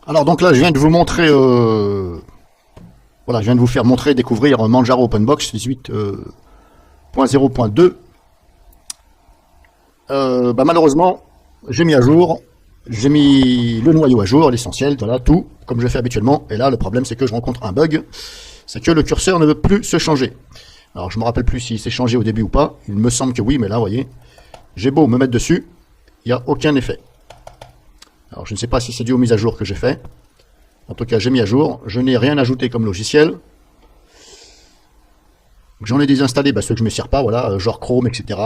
Alors donc là, je viens de vous montrer, voilà, je viens de vous faire montrer, découvrir Manjaro OpenBox 18.0.2. Malheureusement, j'ai mis à jour, j'ai mis le noyau à jour, l'essentiel, voilà, tout, comme je fais habituellement. Et là, le problème, c'est que je rencontre un bug, c'est que le curseur ne veut plus se changer. Alors, je me rappelle plus s'il s'est changé au début ou pas. Il me semble que oui, mais là, vous voyez, j'ai beau me mettre dessus, il n'y a aucun effet. Alors, je ne sais pas si c'est dû aux mises à jour que j'ai fait. En tout cas, j'ai mis à jour. Je n'ai rien ajouté comme logiciel. J'en ai désinstallé ceux que je ne me sers pas, voilà, genre Chrome, etc.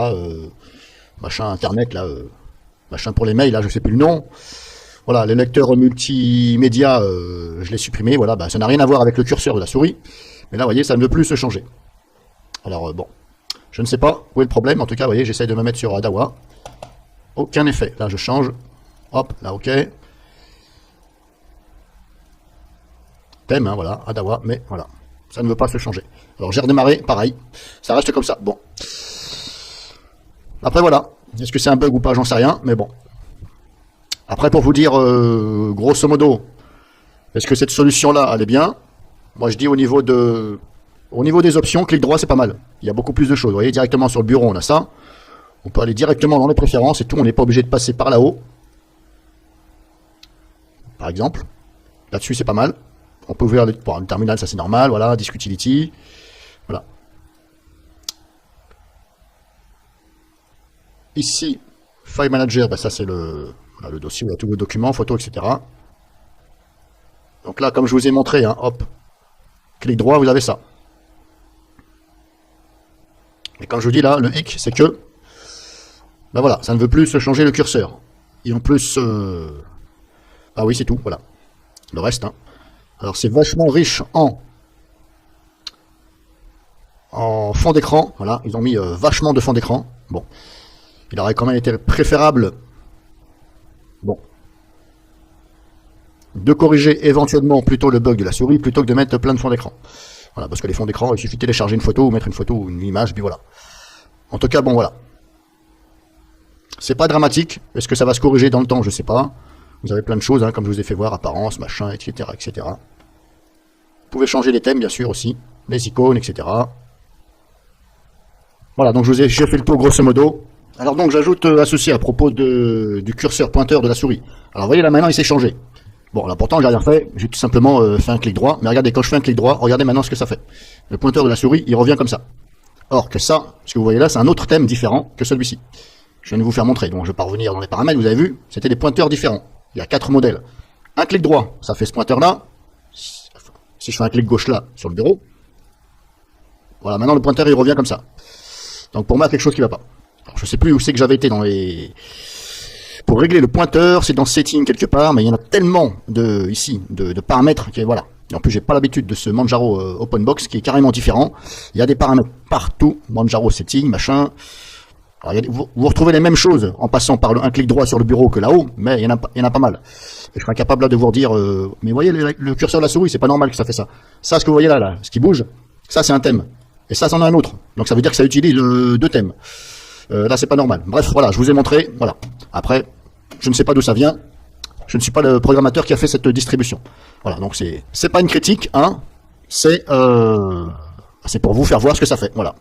Machin Internet, là, machin pour les mails, là, je sais plus le nom. Voilà, les lecteurs multimédia, je l'ai supprimé, voilà, ça n'a rien à voir avec le curseur de la souris. Mais là, vous voyez, ça ne veut plus se changer. Alors, bon, je ne sais pas où est le problème. En tout cas, vous voyez, j'essaie de me mettre sur Adawa. Aucun effet. Là, je change. Hop, là, ok. Thème, hein, voilà, Adawa, mais voilà, ça ne veut pas se changer. Alors, j'ai redémarré, pareil, ça reste comme ça. Bon. Après, voilà. Est-ce que c'est un bug ou pas, j'en sais rien, mais bon. Après, pour vous dire, grosso modo, est-ce que cette solution-là, elle est bien? Moi, je dis au niveau des options, clic droit, c'est pas mal. Il y a beaucoup plus de choses. Vous voyez, directement sur le bureau, on a ça. On peut aller directement dans les préférences et tout. On n'est pas obligé de passer par là-haut. Par exemple. Là-dessus, c'est pas mal. On peut ouvrir le terminal, ça c'est normal. Voilà, Disk Utility. Voilà. Ici, File Manager, ça c'est le dossier où il y a tous vos documents, photos, etc. Donc là, comme je vous ai montré, hein, hop, clic droit, vous avez ça. Et quand je vous dis là, le hic, c'est que, voilà, ça ne veut plus se changer le curseur. Et en plus, ah oui, c'est tout, voilà. Le reste, hein. Alors c'est vachement riche en fond d'écran, voilà, ils ont mis vachement de fond d'écran. Bon, il aurait quand même été préférable, bon, de corriger éventuellement plutôt le bug de la souris plutôt que de mettre plein de fond d'écran. Voilà, parce que les fonds d'écran, il suffit de télécharger une photo ou mettre une photo ou une image, puis voilà. En tout cas, bon, voilà. C'est pas dramatique. Est-ce que ça va se corriger dans le temps? Je sais pas. Vous avez plein de choses, hein, comme je vous ai fait voir, apparence, machin, etc., etc. Vous pouvez changer les thèmes, bien sûr, aussi. Les icônes, etc. Voilà, donc j'ai fait le tour grosso modo. Alors donc, j'ajoute à ceci à propos du curseur pointeur de la souris. Alors, vous voyez, là, maintenant, il s'est changé. Bon, là, pourtant, j'ai rien fait. J'ai tout simplement fait un clic droit. Mais regardez, quand je fais un clic droit, regardez maintenant ce que ça fait. Le pointeur de la souris, il revient comme ça. Or que ça, ce que vous voyez là, c'est un autre thème différent que celui-ci. Je viens de vous faire montrer. Donc, je vais pas revenir dans les paramètres, vous avez vu, c'était des pointeurs différents. Il y a 4 modèles. Un clic droit, ça fait ce pointeur-là. Si je fais un clic gauche là, sur le bureau, voilà, maintenant le pointeur il revient comme ça. Donc pour moi, quelque chose qui va pas. Alors, je sais plus où c'est que j'avais été dans les... Pour régler le pointeur, c'est dans Setting quelque part, mais il y en a tellement de paramètres qui, voilà. Et en plus, j'ai pas l'habitude de ce Manjaro OpenBox qui est carrément différent. Il y a des paramètres partout, Manjaro Setting, machin. Alors, vous retrouvez les mêmes choses en passant par un clic droit sur le bureau que là-haut, mais il y en a pas mal. Et je serais incapable là de vous dire, mais voyez le curseur de la souris, c'est pas normal que ça fait ça. Ça, ce que vous voyez là, ce qui bouge, ça c'est un thème. Et ça, c'en a un autre. Donc ça veut dire que ça utilise deux thèmes. Là, c'est pas normal. Bref, voilà, je vous ai montré, voilà. Après, je ne sais pas d'où ça vient. Je ne suis pas le programmateur qui a fait cette distribution. Voilà, donc c'est pas une critique, hein. C'est pour vous faire voir ce que ça fait, voilà.